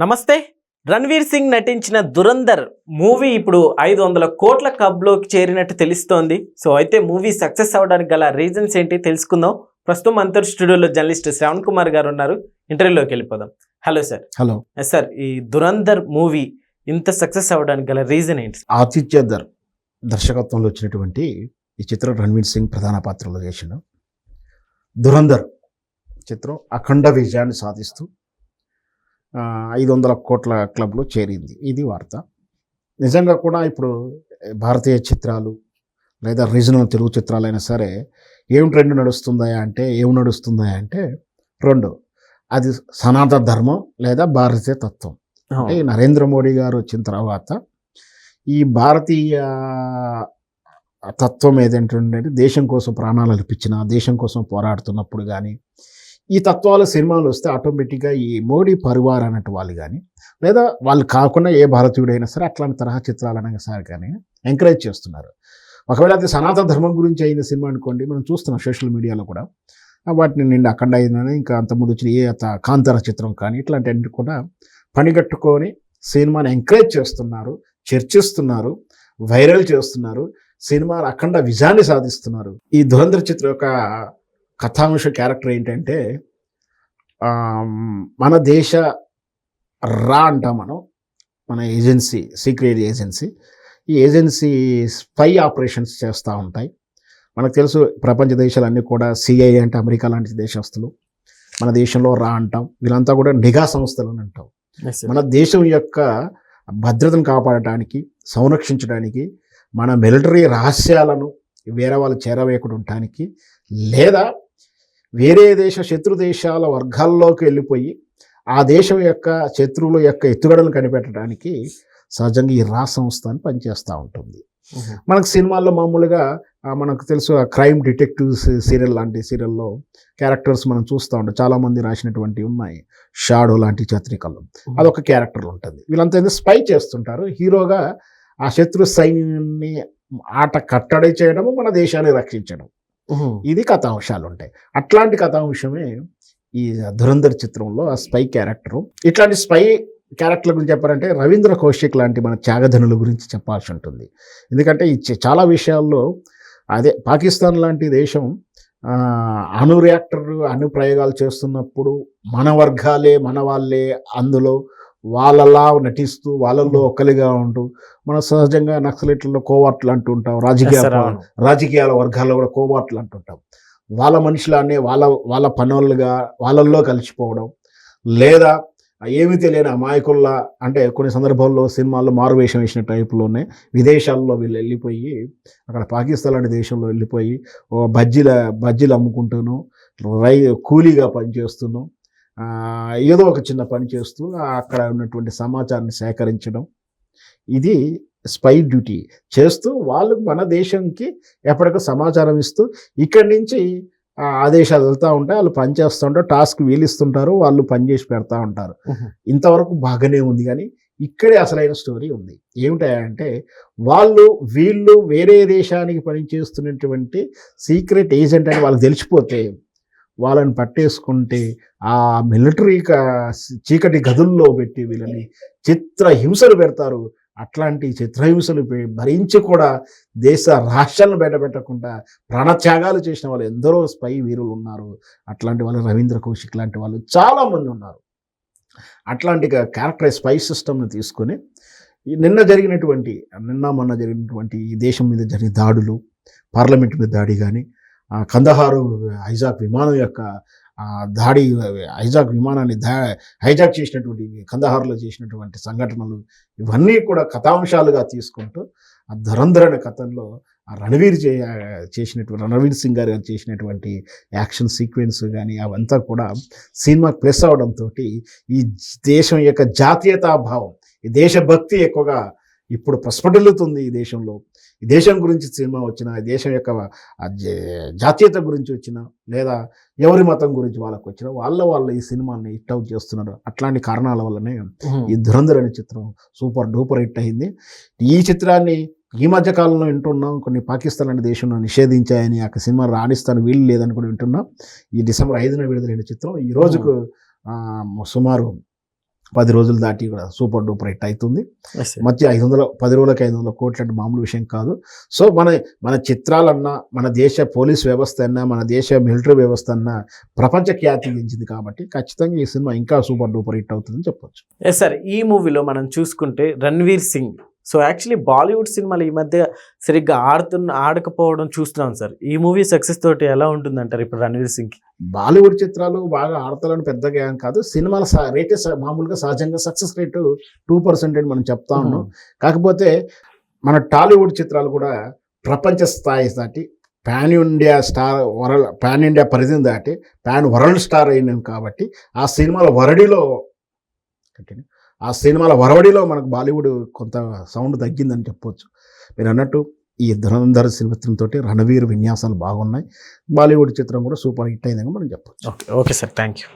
నమస్తే. రణ్వీర్ సింగ్ నటించిన దురంధర్ మూవీ ఇప్పుడు 500 కోట్ల క్లబ్లోకి చేరినట్టు తెలుస్తోంది. సో అయితే మూవీ సక్సెస్ అవ్వడానికి గల రీజన్స్ ఏంటి తెలుసుకుందాం. ప్రస్తుతం అంతర్ స్టూడియోలో జర్నలిస్ట్ శ్రవణ్ కుమార్ గారు ఉన్నారు. ఇంటర్వ్యూలోకి వెళ్ళిపోదాం. Hello sir. హలో సార్, ఈ దురంధర్ మూవీ ఇంత సక్సెస్ అవ్వడానికి గల రీజన్ ఏంటి? ఆతిథ్యధర్ దర్శకత్వంలో వచ్చినటువంటి ఈ చిత్రం రణ్వీర్ సింగ్ ప్రధాన పాత్రలో చేసిన దురంధర్ చిత్రం అఖండ విజయాన్ని సాధిస్తూ 500 కోట్ల క్లబ్లో చేరింది. ఇది వార్త. నిజంగా కూడా ఇప్పుడు భారతీయ చిత్రాలు లేదా రీజనల్ తెలుగు చిత్రాలైనా సరే ఏం ట్రెండ్ నడుస్తుందా అంటే రెండు, అది సనాతన ధర్మం లేదా భారతీయ తత్వం. అంటే నరేంద్ర మోడీ గారు వచ్చిన తర్వాత ఈ భారతీయ తత్వం ఏదంటే దేశం కోసం ప్రాణాలు అర్పించిన, దేశం కోసం పోరాడుతున్నప్పుడు కానీ ఈ తత్వాల సినిమాలు వస్తే ఆటోమేటిక్గా ఈ మోడీ పరివార్ అన్నట్టు వాళ్ళు కానీ లేదా వాళ్ళు కాకుండా ఏ భారతీయుడైనా సరే అట్లాంటి తరహా చిత్రాలైనా సరే కానీ ఎంకరేజ్ చేస్తున్నారు. ఒకవేళ అది సనాతన ధర్మం గురించి అయిన సినిమా అనుకోండి, మనం చూస్తున్నాం సోషల్ మీడియాలో కూడా వాటిని నిండి అఖండ అయిందని, ఇంకా అంతకుముందు వచ్చిన కాంతార చిత్రం కానీ ఇట్లాంటివన్నీ కూడా పనిగట్టుకొని సినిమాని ఎంకరేజ్ చేస్తున్నారు, చర్చిస్తున్నారు, వైరల్ చేస్తున్నారు, సినిమా అఖండ విజయాన్ని సాధిస్తున్నారు. ఈ దురంధర్ చిత్రం యొక్క కథాంశ క్యారెక్టర్ ఏంటంటే మన దేశ అంటాం మన ఏజెన్సీ, సీక్రెట్ ఏజెన్సీ, ఈ ఏజెన్సీ స్పై ఆపరేషన్స్ చేస్తూ ఉంటాయి. మనకు తెలుసు ప్రపంచ దేశాలన్నీ కూడా సిఐఏ అంటే అమెరికా లాంటి దేశస్తులు, మన దేశంలో అంటాం. వీళ్ళంతా కూడా నిఘా సంస్థలు అని అంటాం. మన దేశం యొక్క భద్రతను కాపాడటానికి, సంరక్షించడానికి, మన మిలిటరీ రహస్యాలను వేరే వాళ్ళు చేరవేయకుండా ఉండటానికి, లేదా వేరే శత్రు దేశాల వర్గాల్లోకి వెళ్ళిపోయి ఆ దేశం యొక్క శత్రువుల యొక్క ఎత్తుగడలను కనిపెట్టడానికి సహజంగా ఈ సంస్థ అని పనిచేస్తూ ఉంటుంది. మనకు సినిమాల్లో మామూలుగా మనకు తెలుసు క్రైమ్ డిటెక్టివ్ సీరియల్ లాంటి సీరియల్లో క్యారెక్టర్స్ మనం చూస్తూ ఉంటాం. చాలామంది రాసినటువంటివి ఉన్నాయి. షాడో లాంటి పత్రికల్లో అదొక క్యారెక్టర్ ఉంటుంది. వీళ్ళంతా స్పై చేస్తుంటారు. హీరోగా ఆ శత్రు సైన్యాన్ని ఆట కట్టడి చేయడము, మన దేశాన్ని రక్షించడం, ఇది కథాంశాలు ఉంటాయి. అట్లాంటి కథాంశమే ఈ దురంధర్ చిత్రంలో ఆ స్పై క్యారెక్టరు. ఇట్లాంటి స్పై క్యారెక్టర్ల గురించి చెప్పారంటే రవీంద్ర కౌశిక్ లాంటి మన త్యాగధనుల గురించి చెప్పాల్సి ఉంటుంది. ఎందుకంటే ఈ చాలా విషయాల్లో పాకిస్తాన్ లాంటి దేశం అణు రియాక్టర్ అణు ప్రయోగాలు చేస్తున్నప్పుడు మన వర్గాలే, మన వాళ్ళే అందులో వాళ్ళలా నటిస్తూ వాళ్ళల్లో ఒక్కలిగా ఉంటూ, మన సహజంగా నక్సలైట్లలో కోవాట్లు అంటూ ఉంటాం, రాజకీయాల వర్గాల్లో కూడా కోవాట్లు అంటుంటాం. వాళ్ళ మనుషులనే వాళ్ళ పనులుగా వాళ్ళల్లో కలిసిపోవడం, లేదా ఏమీ తెలియని అమాయకుల్లా, అంటే కొన్ని సందర్భాల్లో సినిమాల్లో మారువేషం వేసిన టైపులోనే విదేశాల్లో వీళ్ళు వెళ్ళిపోయి అక్కడ పాకిస్తాన్ లాంటి దేశంలో వెళ్ళిపోయి బజ్జీలు అమ్ముకుంటూను, కూలీగా పనిచేస్తూను, ఏదో ఒక చిన్న పని చేస్తూ అక్కడ ఉన్నటువంటి సమాచారాన్ని సేకరించడం, ఇది స్పై డ్యూటీ చేస్తూ వాళ్ళు మన దేశంకి ఎప్పటికో సమాచారం ఇస్తూ ఇక్కడి నుంచి ఆదేశాలు వెళ్తూ ఉంటాయి. వాళ్ళు పనిచేస్తూ ఉంటారు, టాస్క్ వీలిస్తుంటారు, వాళ్ళు పనిచేసి పెడతా ఉంటారు. ఇంతవరకు బాగానే ఉంది. కానీ ఇక్కడే అసలైన స్టోరీ ఉంది. ఏమిటంటే వీళ్ళు వేరే దేశానికి పనిచేస్తున్నటువంటి సీక్రెట్ ఏజెంట్ అని వాళ్ళకి తెలిసిపోతే వాళ్ళని పట్టేసుకుంటే ఆ మిలిటరీ చీకటి గదుల్లో పెట్టి వీళ్ళని చిత్రహింసలు పెడతారు. అట్లాంటి చిత్రహింసలు భరించి కూడా దేశ రాష్ట్రాలను బయటపెట్టకుండా ప్రాణత్యాగాలు చేసిన వాళ్ళు ఎందరో స్పై వీరులు ఉన్నారు. అట్లాంటి వాళ్ళు రవీంద్ర కౌశిక్ లాంటి వాళ్ళు చాలామంది ఉన్నారు. అట్లాంటి క్యారెక్టర్ స్పై సిస్టమ్ని తీసుకొని మొన్న జరిగినటువంటి ఈ దేశం మీద జరిగిన దాడులు, పార్లమెంట్ మీద దాడి కానీ, కందహారు హైజాక్ విమానం యొక్క హైజాక్ విమానాన్ని హైజాక్ చేసినటువంటి కందహార్లో చేసినటువంటి సంఘటనలు, ఇవన్నీ కూడా కథాంశాలుగా తీసుకుంటూ ఆ దురంధర్ అనే కథంలో రణవీర్ సింగ్ గారు చేసినటువంటి యాక్షన్ సీక్వెన్స్ కానీ అవంతా కూడా సినిమాకి ప్లస్ అవడంతో ఈ దేశం యొక్క జాతీయతా భావం, ఈ దేశభక్తి ఎక్కువగా ఇప్పుడు ప్రస్ఫుటిల్లుతుంది. ఈ దేశంలో ఈ దేశం గురించి సినిమా వచ్చినా, ఈ దేశం యొక్క జాతీయత గురించి వచ్చినా, లేదా ఎవరి మతం గురించి వాళ్ళకు వచ్చినా వాళ్ళ ఈ సినిమాని హిట్ అవుట్ చేస్తున్నారు. అట్లాంటి కారణాల వల్లనే ఈ ధురంధర్ అనే చిత్రం సూపర్ డూపర్ హిట్ అయింది. ఈ చిత్రాన్ని ఈ మధ్య కాలంలో వింటున్నాం, కొన్ని పాకిస్తాన్ అనే దేశంలో నిషేధించాయని, ఆ సినిమా రాణిస్తాను వీలు లేదని కూడా వింటున్నాం. ఈ డిసెంబర్ 5న విడుదలైన చిత్రం ఈ రోజుకు సుమారు 10 రోజులు దాటి కూడా సూపర్ డూపర్ హిట్ అవుతుంది. మంచి 10 రోజులకి 500 కోట్లు అంటే మామూలు విషయం కాదు. సో మన చిత్రాలన్నా, మన దేశ పోలీస్ వ్యవస్థ అన్నా, మన దేశ మిలిటరీ వ్యవస్థ అన్నా ప్రపంచ ఖ్యాతి గెలిచింది కాబట్టి ఖచ్చితంగా ఈ సినిమా ఇంకా సూపర్ డూపర్ హిట్ అవుతుందని చెప్పొచ్చు. ఎస్ సార్, ఈ మూవీలో మనం చూసుకుంటే రణ్వీర్ సింగ్, సో యాక్చువల్లీ బాలీవుడ్ సినిమాలు ఈ మధ్య సరిగ్గా ఆడకపోవడం చూస్తున్నాం సార్. ఈ మూవీ సక్సెస్ తోటి ఎలా ఉంటుందంటారు ఇప్పుడు రణ్వీర్ సింగ్? బాలీవుడ్ చిత్రాలు బాగా ఆడతారని పెద్దగా ఏం కాదు. సినిమాల రేటే మామూలుగా సహజంగా సక్సెస్ రేటు 2% అని మనం చెప్తా ఉన్నాం. కాకపోతే మన టాలీవుడ్ చిత్రాలు కూడా ప్రపంచ స్థాయి దాటి పాన్ ఇండియా పరిధిని దాటి పాన్ వరల్డ్ స్టార్ అయినాం కాబట్టి ఆ సినిమాల వరవడిలో మనకు బాలీవుడ్ కొంత సౌండ్ తగ్గిందని చెప్పొచ్చు. మీరు అన్నట్టు ఈ ధురంధర్ చిత్రంతో రణవీర్ విన్యాసాలు బాగున్నాయి. బాలీవుడ్ చిత్రం కూడా సూపర్ హిట్ అయిందని మనం చెప్పొచ్చు. Okay sir, thank you.